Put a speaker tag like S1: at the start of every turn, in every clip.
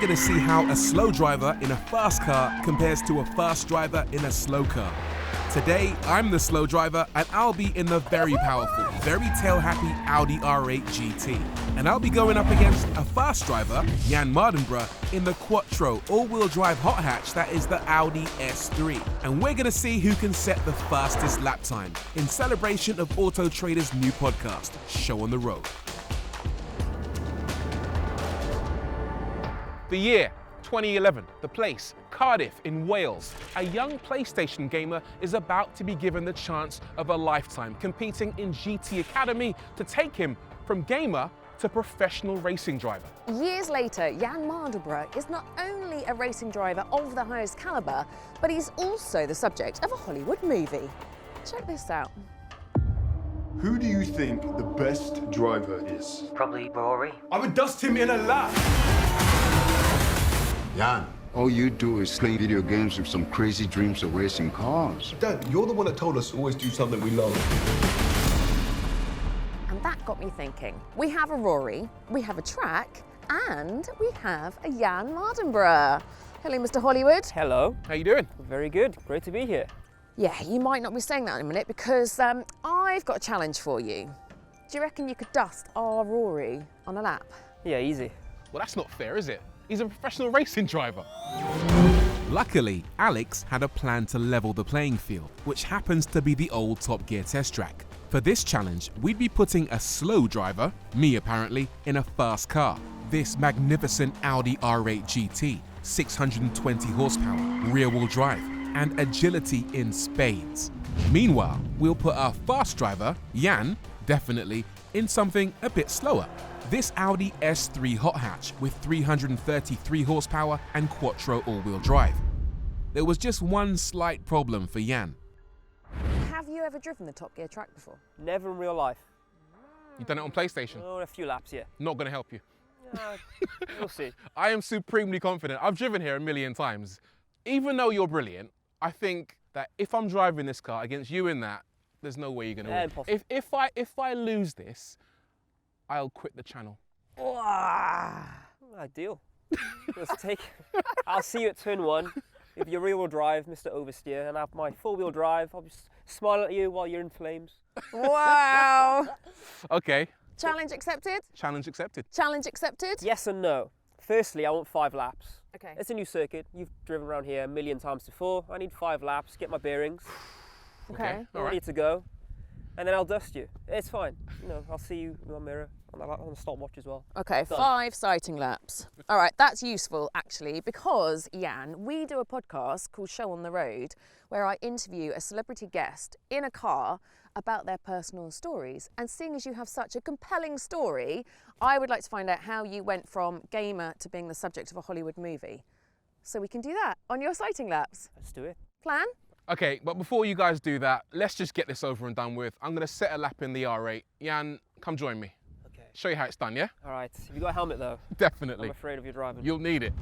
S1: gonna see how a slow driver in a fast car compares to a fast driver in a slow car. Today, I'm the slow driver and I'll be in the very powerful, very tail-happy Audi R8 GT. And I'll be going up against a fast driver, Jann Mardenborough, in the Quattro all-wheel drive hot hatch that is the Audi S3. And we're gonna see who can set the fastest lap time in celebration of Autotrader's new podcast, Show on the Road. The year, 2011, the place, Cardiff in Wales. A young PlayStation gamer is about to be given the chance of a lifetime, competing in GT Academy to take him from gamer to professional racing driver.
S2: Years later, Jann Mardenborough is not only a racing driver of the highest caliber, but he's also the subject of a Hollywood movie. Check this out.
S3: Who do you think the best driver is?
S4: Probably Rory.
S5: I would dust him in a lap.
S6: Jann, all you do is play video games with some crazy dreams of racing cars.
S3: Dad, you're the one that told us to always do something we love.
S2: And that got me thinking. We have a Rory, we have a track, and we have a Jann Mardenborough. Hello, Mr. Hollywood.
S4: Hello.
S1: How you doing?
S4: Very good. Great to be here.
S2: Yeah, you might not be saying that in a minute because I've got a challenge for you. Do you reckon you could dust our Rory on a lap?
S4: Yeah, easy.
S1: Well, that's not fair, is it? He's a professional racing driver. Luckily, Alex had a plan to level the playing field, which happens to be the old Top Gear test track. For this challenge, we'd be putting a slow driver, me apparently, in a fast car. This magnificent Audi R8 GT, 620 horsepower, rear-wheel drive, and agility in spades. Meanwhile, we'll put our fast driver, Jann, definitely, in something a bit slower. This Audi S3 hot hatch with 333 horsepower and Quattro all-wheel drive. There was just one slight problem for Jann.
S2: Have you ever driven the Top Gear track before?
S4: Never in real life.
S1: You've done it on PlayStation?
S4: Oh, a few laps, yeah.
S1: Not gonna help you.
S4: We'll see.
S1: I am supremely confident. I've driven here a million times. Even though you're brilliant, I think that if I'm driving this car against you in that, there's no way you're gonna win.
S4: Impossible.
S1: If I lose this, I'll quit the channel.
S4: Ideal. I'll see you at turn 1. If you're rear-wheel drive, Mr. Oversteer, and I have my four-wheel drive, I'll just smile at you while you're in flames.
S2: Wow!
S1: Okay.
S2: Challenge accepted?
S1: Challenge accepted.
S2: Challenge accepted?
S4: Yes and no. Firstly, I want 5 laps.
S2: Okay.
S4: It's a new circuit. You've driven around here a million times before. I need 5 laps, get my bearings.
S2: Okay.
S1: All right.
S4: Ready to go. And then I'll dust you. It's fine. You know, I'll see you in my mirror on the stopwatch as well.
S2: Okay,
S4: Done.
S2: 5 sighting laps. All right, that's useful actually because, Jann, we do a podcast called Show on the Road where I interview a celebrity guest in a car about their personal stories. And seeing as you have such a compelling story, I would like to find out how you went from gamer to being the subject of a Hollywood movie. So we can do that on your sighting laps.
S4: Let's do it.
S2: Plan?
S1: Okay, but before you guys do that, let's just get this over and done with. I'm gonna set a lap in the R8. Jann, come join me.
S4: Okay.
S1: Show you how it's done, yeah?
S4: All right. Have you got a helmet though?
S1: Definitely.
S4: I'm afraid of you driving.
S1: You'll need it.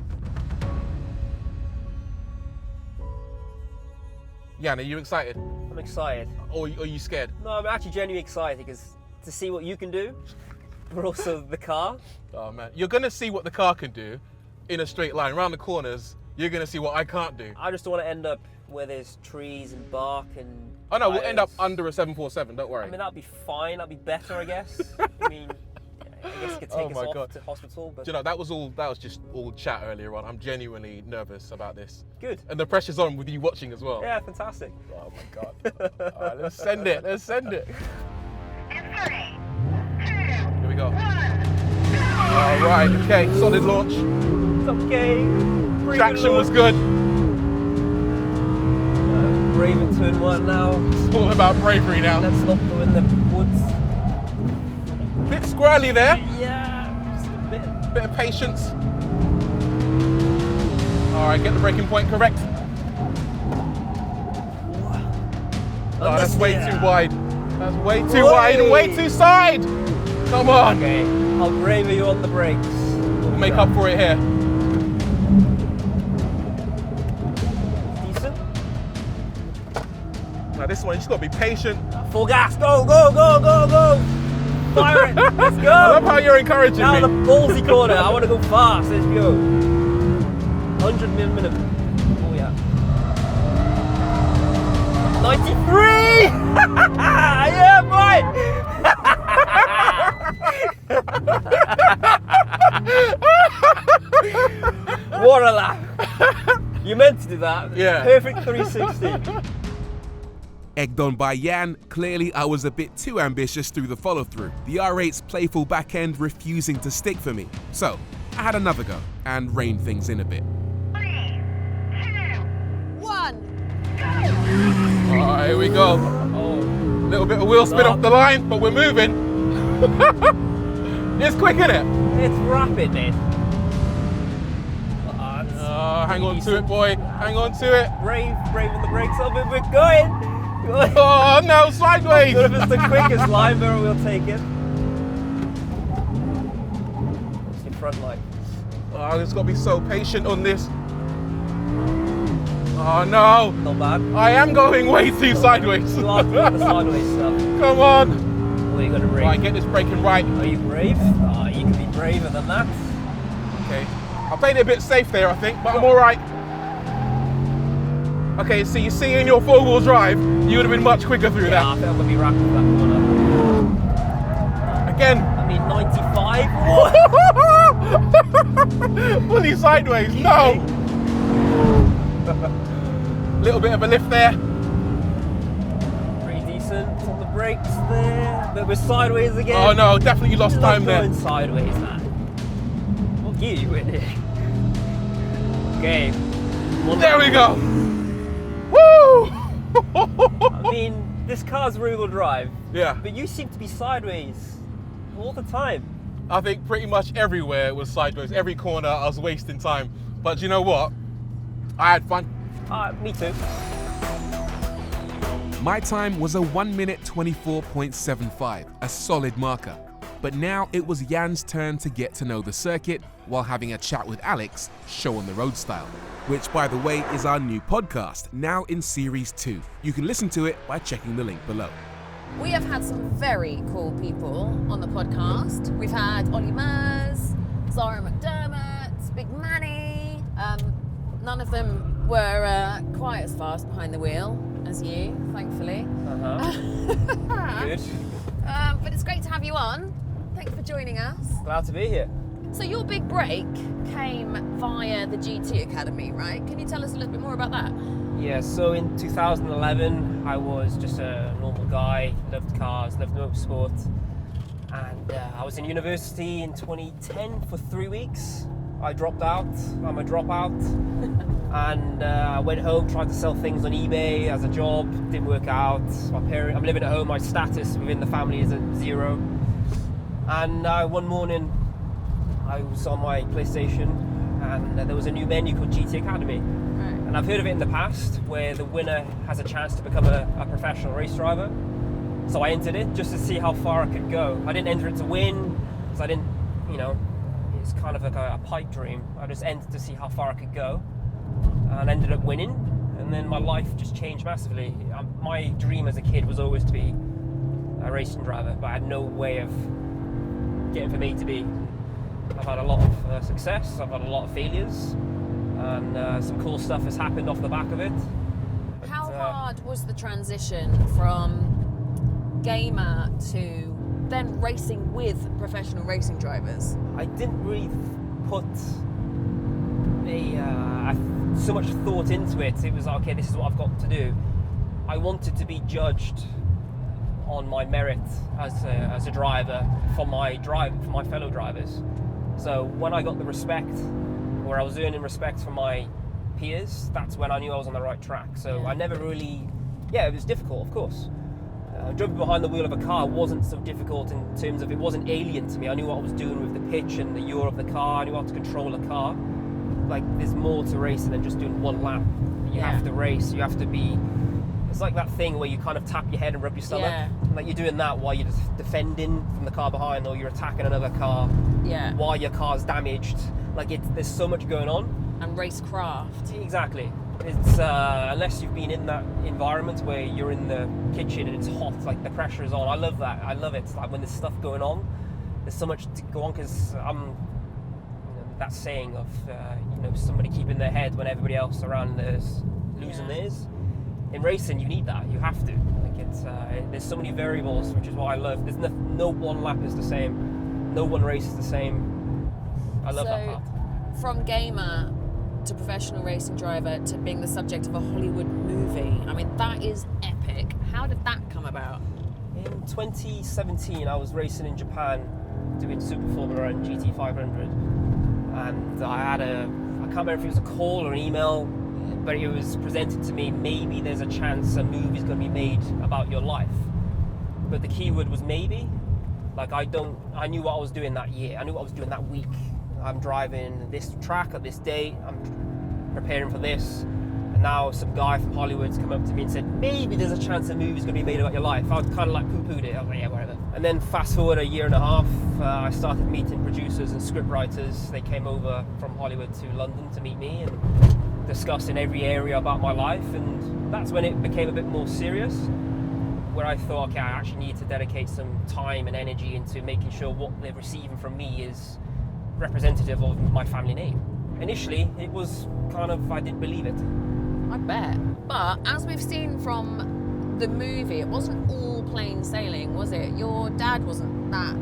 S1: Jann, are you excited?
S4: I'm excited.
S1: Or are you scared?
S4: No, I'm actually genuinely excited because to see what you can do, but also the car.
S1: Oh man, you're gonna see what the car can do in a straight line. Around the corners, you're gonna see what I can't do.
S4: I just don't want to end up where there's trees and bark and
S1: Oh no, we'll end up
S4: tires.
S1: under a 747, don't worry.
S4: I mean, that'd be fine. That'd be better, I guess. I mean, I guess it could take us
S1: my
S4: off
S1: God.
S4: to hospital, but
S1: Do you know, that was just all chat earlier on. I'm genuinely nervous about this.
S4: good.
S1: And the pressure's on with you watching as well.
S4: Yeah, fantastic.
S1: Oh my God. All right, let's send it. Let's send it.
S7: In 3, 2,
S1: Here we go.
S7: 1,
S1: All right, okay, solid launch.
S4: It's okay. Breathe
S1: Traction
S4: in,
S1: was
S4: look.
S1: good.
S4: Brave in turn 1 now.
S1: It's all about bravery now.
S4: Let's not go in the woods.
S1: Bit squirrely there.
S4: Yeah, just a bit.
S1: Bit of patience. All right, get the braking point correct. Oh, that's way too wide. That's way too wide and way too side. Come on.
S4: Okay, I'll braver you on the brakes.
S1: We'll make up for it here.
S4: Decent.
S1: Now this one, you just gotta be patient.
S4: Full gas. Go, go, go, go, go. Fire it. Let's go.
S1: I love how you're encouraging
S4: Now
S1: me.
S4: the ballsy corner. I want to go fast. Let's go. 100 mil minimum. Oh yeah. 93! Yeah, boy! What a lap! You meant to do that.
S1: Yeah.
S4: Perfect 360.
S1: Egged on by Jann, clearly I was a bit too ambitious through the follow-through, the R8's playful back end refusing to stick for me. So, I had another go and reined things in a bit.
S2: 3, 2, 1.
S1: Alright, here we go.
S4: Oh.
S1: Little bit of wheel spin off the line, but we're moving. It's quick, isn't it?
S4: It's rapid, mate.
S1: Hang on to it, boy. Hang on to it.
S4: Brave on the brakes. Oh, but we're going.
S1: Oh no, sideways.
S4: But if it's the quickest line barrel, we'll take it. It's your front line.
S1: Oh, I've just got to be so patient on this. Oh no.
S4: Not bad.
S1: I am going way too sideways.
S4: You are doing the sideways stuff.
S1: Come on.
S4: What are you going to brake?
S1: Right, get this braking right.
S4: Are you brave? Oh, you can be braver than that.
S1: Okay. I played it a bit safe there, I think, but I'm all right. Okay, so you see in your four-wheel drive, you would have been much quicker through
S4: Yeah, I think I'm going to be rapid with that corner.
S1: Again.
S4: I mean, 95? What?
S1: Fully sideways, no. Little bit of a lift there.
S4: Pretty decent on the brakes there. But we're sideways again.
S1: Oh no, definitely lost time there.
S4: Going sideways, man. What gear are you in here? Okay.
S1: There we go. Woo!
S4: I mean, this car's rear-wheel drive.
S1: Yeah.
S4: But you seem to be sideways all the time.
S1: I think pretty much everywhere was sideways. Every corner I was wasting time. But you know what? I had fun.
S4: Me too.
S1: My time was a 1 minute 24.75, a solid marker. But now it was Jann's turn to get to know the circuit while having a chat with Alex, Show on the Road Style, which by the way is our new podcast, now in series 2. You can listen to it by checking the link below.
S2: We have had some very cool people on the podcast. We've had Ollie Mers, Zara McDermott, Big Manny. None of them were quite as fast behind the wheel as you, thankfully.
S4: Good.
S2: But it's great to have you on. Thanks for joining us.
S4: Glad to be here.
S2: So your big break came via the GT Academy, right? Can you tell us a little bit more about that?
S4: Yeah, so in 2011, I was just a normal guy, loved cars, loved motorsport. And I was in university in 2010 for 3 weeks. I dropped out, I'm a dropout. And I went home, tried to sell things on eBay as a job, didn't work out. I'm living at home, my status within the family is at 0. And one morning, I was on my PlayStation and there was a new menu called GT Academy.
S2: Right.
S4: And I've heard of it in the past where the winner has a chance to become a professional race driver. So I entered it just to see how far I could go. I didn't enter it to win, because I didn't, it's kind of like a pipe dream. I just entered to see how far I could go and ended up winning. And then my life just changed massively. My dream as a kid was always to be a racing driver, but I had no way of getting from A to B. I've had a lot of success, I've had a lot of failures, and some cool stuff has happened off the back of it. But,
S2: How hard was the transition from gamer to then racing with professional racing drivers?
S4: I didn't really put so much thought into it. It was like, okay, this is what I've got to do. I wanted to be judged on my merit as a driver for my fellow drivers. So when I got the respect, or I was earning respect from my peers, that's when I knew I was on the right track. So I never really, it was difficult, of course. Jumping behind the wheel of a car wasn't so difficult in terms of it wasn't alien to me. I knew what I was doing with the pitch and the yaw of the car. I knew how to control a car. Like, there's more to racing than just doing one lap. You have to race, you have to be... It's like that thing where you kind of tap your head and rub your stomach.
S2: Yeah.
S4: Like, you're doing that while you're just defending from the car behind, or you're attacking another car while your car's damaged. Like, there's so much going on.
S2: And racecraft.
S4: Exactly. It's unless you've been in that environment where you're in the kitchen and it's hot, like the pressure is on. I love that. I love it. It's like when there's stuff going on, there's so much to go on, because that saying of somebody keeping their head when everybody else around is losing theirs. In racing, you need that. You have to. There's so many variables, which is what I love. There's no one lap is the same. No one race is the same. I love that part.
S2: From gamer to professional racing driver to being the subject of a Hollywood movie, I mean, that is epic. How did that come about?
S4: In 2017, I was racing in Japan, doing Super Formula and GT 500, and I can't remember if it was a call or an email, but it was presented to me, maybe there's a chance a movie's going to be made about your life. But the keyword was maybe. I knew what I was doing that year. I knew what I was doing that week. I'm driving this track at this date. I'm preparing for this. And now some guy from Hollywood's come up to me and said, maybe there's a chance a movie's going to be made about your life. I was kind of poo-pooed it. I was like, yeah, whatever. And then fast forward a year and a half, I started meeting producers and script writers. They came over from Hollywood to London to meet me and discuss in every area about my life. And that's when it became a bit more serious, where I thought, okay, I actually need to dedicate some time and energy into making sure what they're receiving from me is representative of my family name. Initially, it was kind of, I didn't believe it.
S2: I bet. But as we've seen from the movie, it wasn't all plain sailing, was it? Your dad wasn't that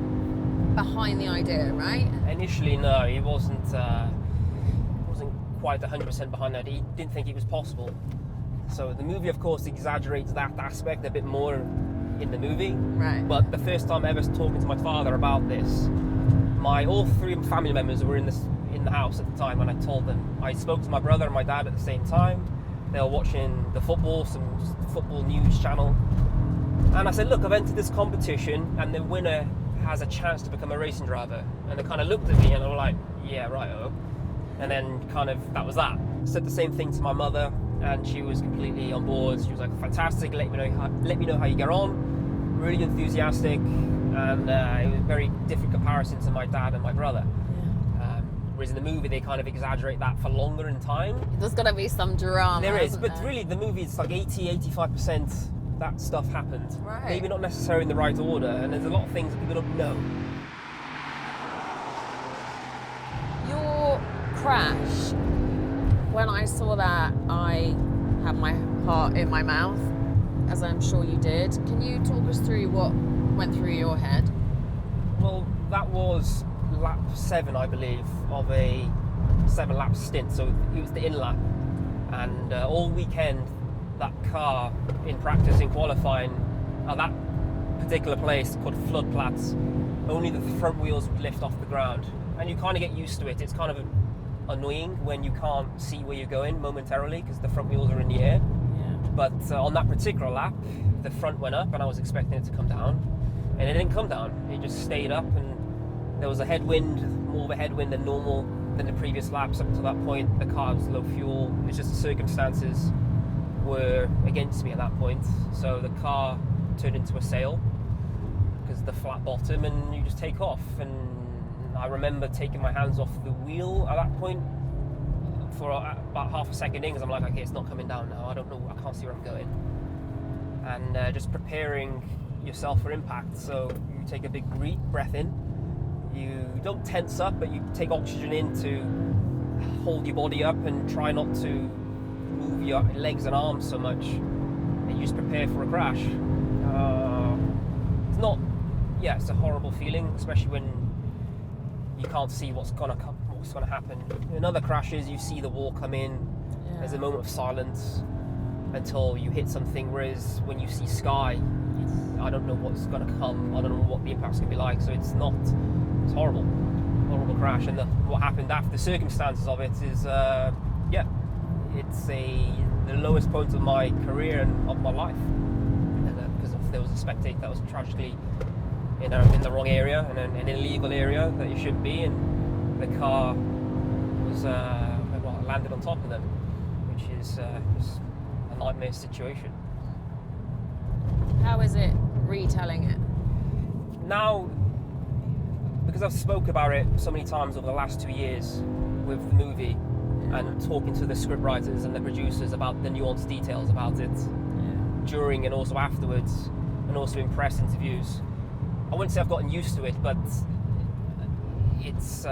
S2: behind the idea, right?
S4: Initially, no, he wasn't quite 100% behind that. He didn't think it was possible. So the movie, of course, exaggerates that aspect a bit more in the movie.
S2: Right.
S4: But the first time ever talking to my father about this, all three family members were in the house at the time when I told them. I spoke to my brother and my dad at the same time. They were watching the football, some football news channel. And I said, look, I've entered this competition and the winner has a chance to become a racing driver. And they kind of looked at me and they were like, yeah, right-o. And then that was that. I said the same thing to my mother and she was completely on board. She was like, fantastic, let me know how you get on. Really enthusiastic. And it was a very different comparison to my dad and my brother. Whereas in the movie, they kind of exaggerate that for longer in time.
S2: There's got to be some drama.
S4: There is, but really the movie is like 80-85% that stuff happened.
S2: Right.
S4: Maybe not necessarily in the right order, and there's a lot of things that people don't know.
S2: Your crash, when I saw that, I had my heart in my mouth, as I'm sure you did. Can you talk us through what went through your head?
S4: Well, that was lap 7, I believe, of a 7-lap stint, so it was the in lap, and all weekend that car in practice, in qualifying, at that particular place called Floodplatz, only the front wheels would lift off the ground, and you kind of get used to it. It's kind of annoying when you can't see where you're going momentarily because the front wheels are in the air. But on that particular lap, the front went up and I was expecting it to come down, and it didn't come down. It just stayed up, and there was a headwind, more of a headwind than normal than the previous laps up to that point. The car was low fuel. It was just the circumstances were against me at that point. So the car turned into a sail because of the flat bottom, and you just take off. And I remember taking my hands off the wheel at that point for about half a second in, because I'm like, okay, it's not coming down now. I don't know, I can't see where I'm going. And just preparing yourself for impact. So you take a big breath in. You don't tense up, but you take oxygen in to hold your body up and try not to move your legs and arms so much. And you just prepare for a crash. It's a horrible feeling, especially when you can't see what's gonna happen. In other crashes, you see the wall come in. There's a moment of silence until you hit something. Whereas when you see sky, I don't know what's gonna come. I don't know what the impact's gonna be like. So it's horrible crash. And what happened after, the circumstances of it is, it's the lowest point of my career and of my life. Because there was a spectator that was tragically in the wrong area, and an illegal area that you shouldn't be, and the car was landed on top of them, which is just a nightmare situation.
S2: How is it retelling it?
S4: Now, because I've spoke about it so many times over the last 2 years with the movie, and talking to the script writers and the producers about the nuanced details about it, during and also afterwards, and also in press interviews, I wouldn't say I've gotten used to it, but it's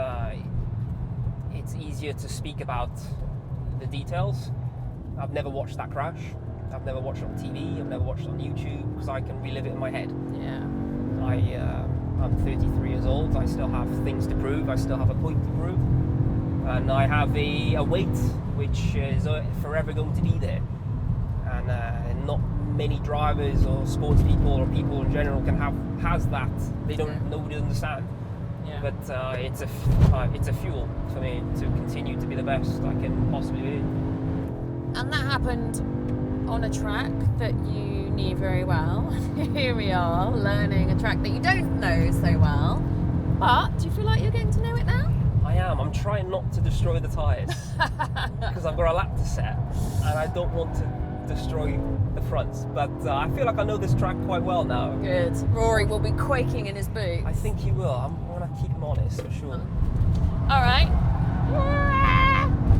S4: it's easier to speak about the details. I've never watched that crash. I've never watched it on TV. I've never watched it on YouTube because I can relive it in my head.
S2: Yeah.
S4: I'm 33 years old. I still have things to prove. I still have a point to prove, and I have a weight which is forever going to be there. And not many drivers or sports people or people in general has that. They don't. Nobody understand.
S2: Yeah.
S4: But it's a fuel for me to continue to be the best I can possibly be.
S2: And that happened on a track that you knew very well. Here we are, learning a track that you don't know so well. But do you feel like you're getting to know it now?
S4: I am. I'm trying not to destroy the tyres because I've got a lap to set and I don't want to destroy the fronts. But I feel like I know this track quite well now.
S2: Good. Rory will be quaking in his boots.
S4: I think he will. I'm going to keep him honest for sure.
S2: All right.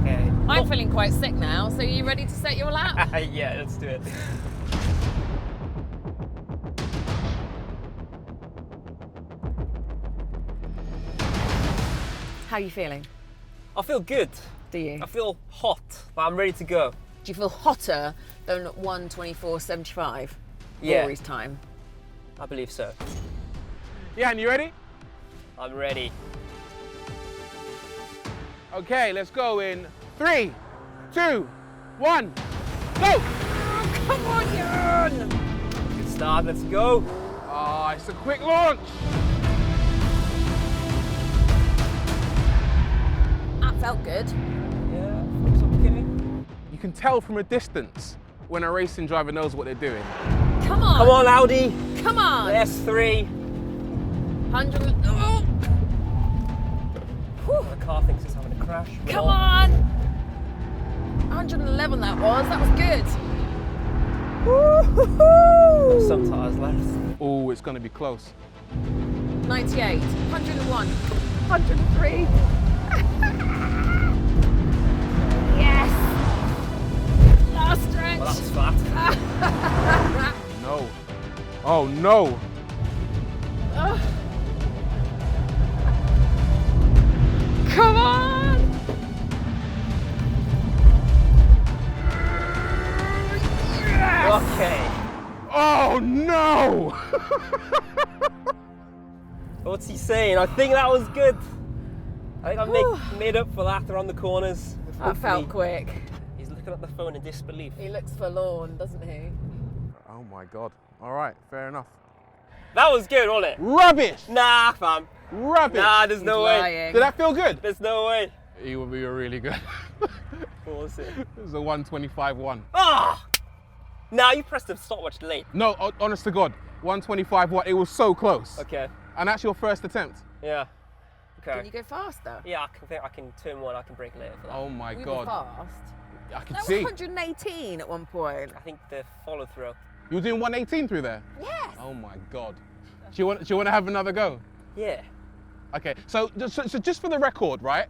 S4: Okay.
S2: I'm feeling quite sick now, so are you ready to set your lap?
S4: Yeah, let's do it.
S2: How are you feeling?
S4: I feel good.
S2: Do you?
S4: I feel hot, but I'm ready to go.
S2: Do you feel hotter than 1:24.75?
S4: Yeah.
S2: Rory's time.
S4: I believe so.
S1: Jan, you ready?
S4: I'm ready.
S1: Okay, let's go in 3, 2, 1, go!
S2: Come on, Jann!
S4: Good start, let's go.
S1: Ah, it's a quick launch.
S2: That felt good.
S4: Yeah, it's okay.
S1: You can tell from a distance when a racing driver knows what they're doing.
S2: Come on.
S4: Come on, Audi.
S2: Come on.
S4: S3.
S2: 100. Oh.
S4: The car thinks it's having a crash.
S2: Come on. 111 that was. That was good.
S4: There's some tyres left.
S1: Oh, it's going to be close.
S2: 98. 101. 103. Yes. Last stretch.
S4: Well, that was flat.
S1: No. Oh, no.
S2: Come on. Yes.
S4: Okay.
S1: Oh, no.
S4: What's he saying? I think that was good. I think I made up for that around the corners.
S2: That felt quick.
S4: He's looking at the phone in disbelief.
S2: He looks forlorn, doesn't he?
S1: Oh, my God. All right, fair enough.
S4: That was good, wasn't it?
S1: Rubbish.
S4: Nah, fam.
S1: Rubbish.
S4: Nah, there's no way.
S2: Lying.
S1: Did that feel good?
S4: There's no way.
S1: He will be really good.
S4: What was it?
S1: It was a 125-1.
S4: Ah! Nah, you pressed the stopwatch late.
S1: No, honest to God, 125-1. It was so close.
S4: Okay.
S1: And that's your first attempt.
S4: Yeah. Okay.
S2: Can you go faster?
S4: Yeah, I can turn one. I can brake later for that.
S1: Oh my
S2: We were
S1: God.
S2: fast.
S1: I can
S2: That was
S1: see.
S2: 118 at one point.
S4: I think the follow through.
S1: You were doing 118 through there?
S2: Yes.
S1: Oh my God. Do you want to have another go?
S4: Yeah.
S1: Okay, so just for the record, right?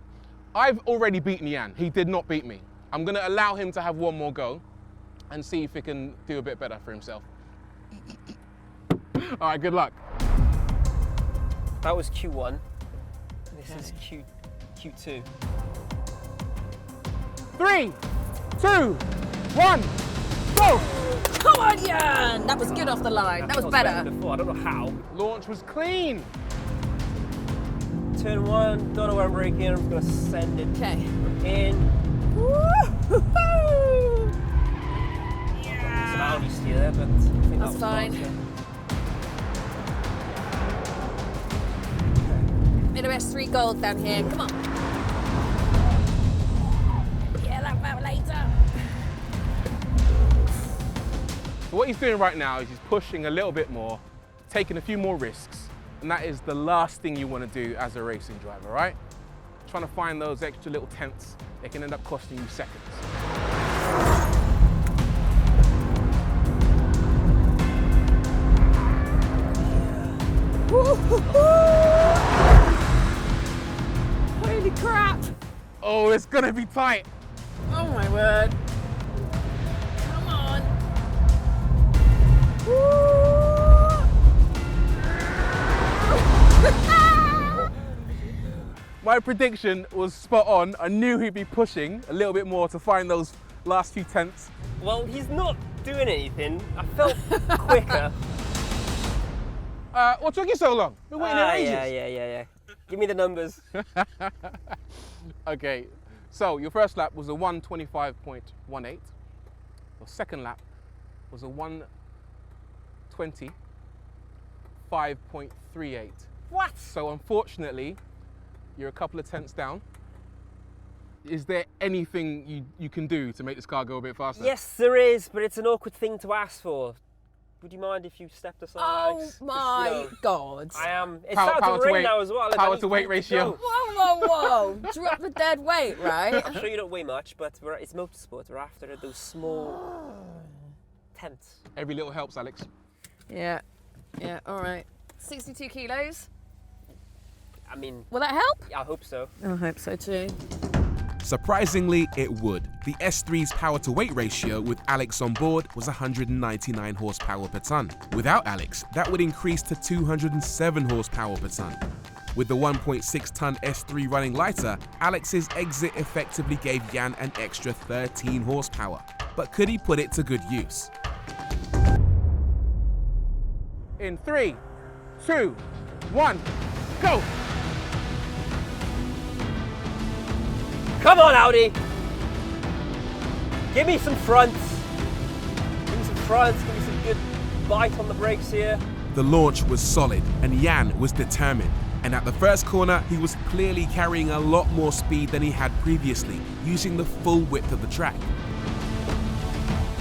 S1: I've already beaten Jann. He did not beat me. I'm going to allow him to have one more go and see if he can do a bit better for himself. All right, good luck.
S4: That was Q1. This is Q2.
S1: 3, 2, 1, go!
S2: Come on, Jann! That was good off the line. That was better.
S4: Before. I don't know how.
S1: Launch was clean.
S4: Turn one. Don't know where I'm braking. I'm just gonna send it
S2: Okay.
S4: in.
S2: Woo-hoo-hoo!
S4: Some Audi steer there, but I think
S2: That's
S4: that was
S2: fine.
S4: faster.
S2: Bit of S3 gold down here. Come on. Yeah, that about later.
S1: So what he's doing right now is he's pushing a little bit more, taking a few more risks, and that is the last thing you want to do as a racing driver, right? Trying to find those extra little tenths, they can end up costing you seconds.
S2: Holy crap!
S1: Oh, it's gonna be tight.
S2: Oh my word. Come on.
S1: My prediction was spot on. I knew he'd be pushing a little bit more to find those last few tenths.
S4: Well, he's not doing anything. I felt quicker.
S1: What took you so long? Been waiting there ages.
S4: Yeah. Give me the numbers.
S1: Okay, so your first lap was a 1:25.18. Your second lap was a 1:25.38.
S4: What?
S1: So unfortunately, you're a couple of tenths down. Is there anything you can do to make this car go a bit faster?
S4: Yes, there is, but it's an awkward thing to ask for. Would you mind if you stepped aside?
S2: Oh
S4: Alex?
S2: my God.
S4: I am. It's
S1: Power
S4: starting to
S1: to
S4: rain
S1: weight.
S4: now as well. Look,
S1: Power
S4: I need
S1: to weight
S4: go.
S1: ratio.
S2: Whoa. Drop the dead weight, right?
S4: I'm sure you don't weigh much, but it's motorsport. We're after those small tenths.
S1: Every little helps, Alex.
S2: Yeah, all right. 62 kilos.
S4: I mean,
S2: Will that help?
S4: I hope so.
S2: I hope so too.
S1: Surprisingly, it would. The S3's power to weight ratio with Alex on board was 199 horsepower per ton. Without Alex, that would increase to 207 horsepower per ton. With the 1.6 ton S3 running lighter, Alex's exit effectively gave Jann an extra 13 horsepower. But could he put it to good use? In 3, 2, 1, go!
S4: Come on, Audi! Give me some fronts. Give me some fronts. Give me some good bite on the brakes here.
S1: The launch was solid and Jann was determined. And at the first corner, he was clearly carrying a lot more speed than he had previously, using the full width of the track.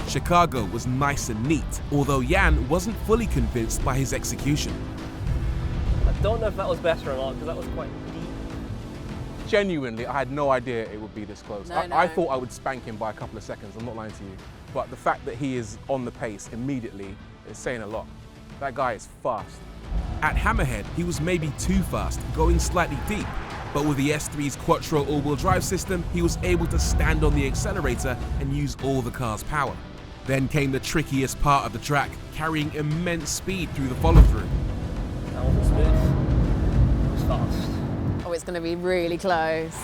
S1: Chicago was nice and neat, although Jann wasn't fully convinced by his execution.
S4: I don't know if that was better or not, because that was quite deep.
S1: Genuinely, I had no idea it would be this close.
S2: No.
S1: I thought I would spank him by a couple of seconds, I'm not lying to you. But the fact that he is on the pace immediately is saying a lot. That guy is fast. At Hammerhead, he was maybe too fast, going slightly deep. But with the S3's Quattro all-wheel drive system, he was able to stand on the accelerator and use all the car's power. Then came the trickiest part of the track, carrying immense speed through the follow-through.
S4: That wasn't smooth. It was fast.
S2: Oh, it's going to be really close.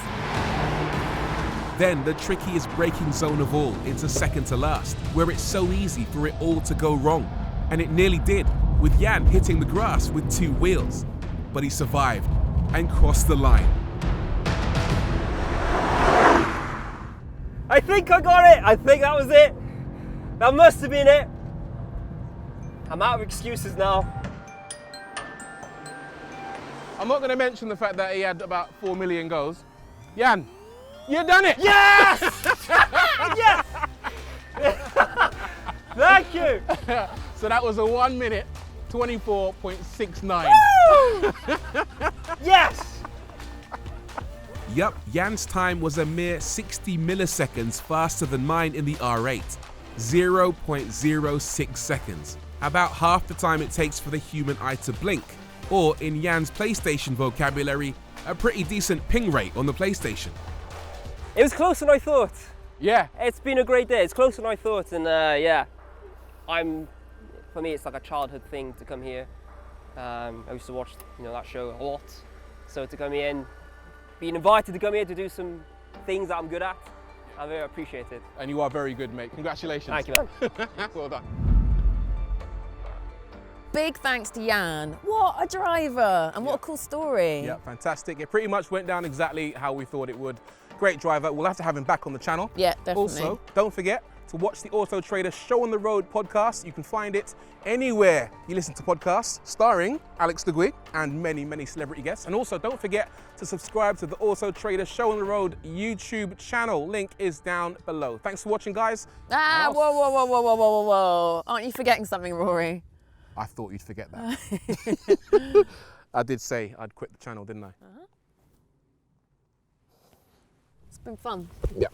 S1: Then the trickiest braking zone of all into second to last, where it's so easy for it all to go wrong. And it nearly did, with Jann hitting the grass with 2 wheels. But he survived and crossed the line.
S4: I think I got it. I think that was it. That must have been it. I'm out of excuses now.
S1: I'm not going to mention the fact that he had about 4 million goes. Jann, you done it!
S4: Yes! Yes! Thank you.
S1: So that was a 1 minute 24.69.
S4: Yes!
S1: Yup, Jann's time was a mere 60 milliseconds faster than mine in the R8. 0.06 seconds. About half the time it takes for the human eye to blink. Or in Jann's PlayStation vocabulary, a pretty decent ping rate on the PlayStation.
S4: It was closer than I thought.
S1: Yeah.
S4: It's been a great day. It's closer than I thought, and yeah, for me, it's like a childhood thing to come here. I used to watch, that show a lot. So to come here and being invited to come here to do some things that I'm good at, I very appreciate it.
S1: And you are very good, mate. Congratulations.
S4: Thank you, man.
S1: Well done.
S2: Big thanks to Jann. What a driver, and what a cool story.
S1: Yeah, fantastic. It pretty much went down exactly how we thought it would. Great driver. We'll have to have him back on the channel.
S2: Yeah, definitely.
S1: Also, don't forget to watch the Autotrader Show on the Road podcast. You can find it anywhere you listen to podcasts, starring Alex Legui and many, many celebrity guests. And also, don't forget to subscribe to the Autotrader Show on the Road YouTube channel. Link is down below. Thanks for watching, guys.
S2: Whoa. Aren't you forgetting something, Rory?
S1: I thought you'd forget that. I did say I'd quit the channel, didn't I?
S2: It's been fun.
S1: Yeah.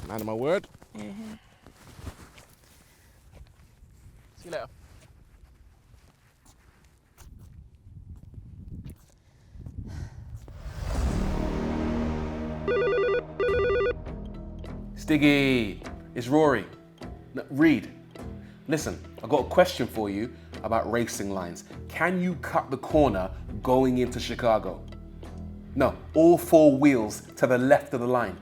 S1: Man of my word. See you later. Stiggy, it's Rory. No, Reed, listen, I've got a question for you. about racing lines. Can you cut the corner going into Chicago? No, all 4 wheels to the left of the line.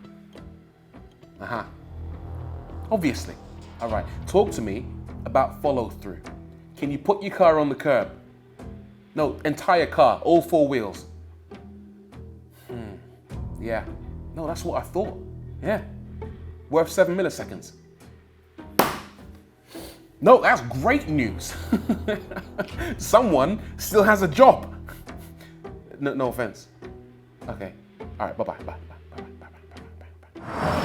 S1: Obviously. All right, talk to me about follow through. Can you put your car on the curb? No, entire car, all 4 wheels. Yeah, no, that's what I thought. Yeah, worth 7 milliseconds. No, that's great news. Someone still has a job. No offense. Okay, all right, bye-bye, bye-bye, bye-bye, bye-bye, bye-bye, bye-bye.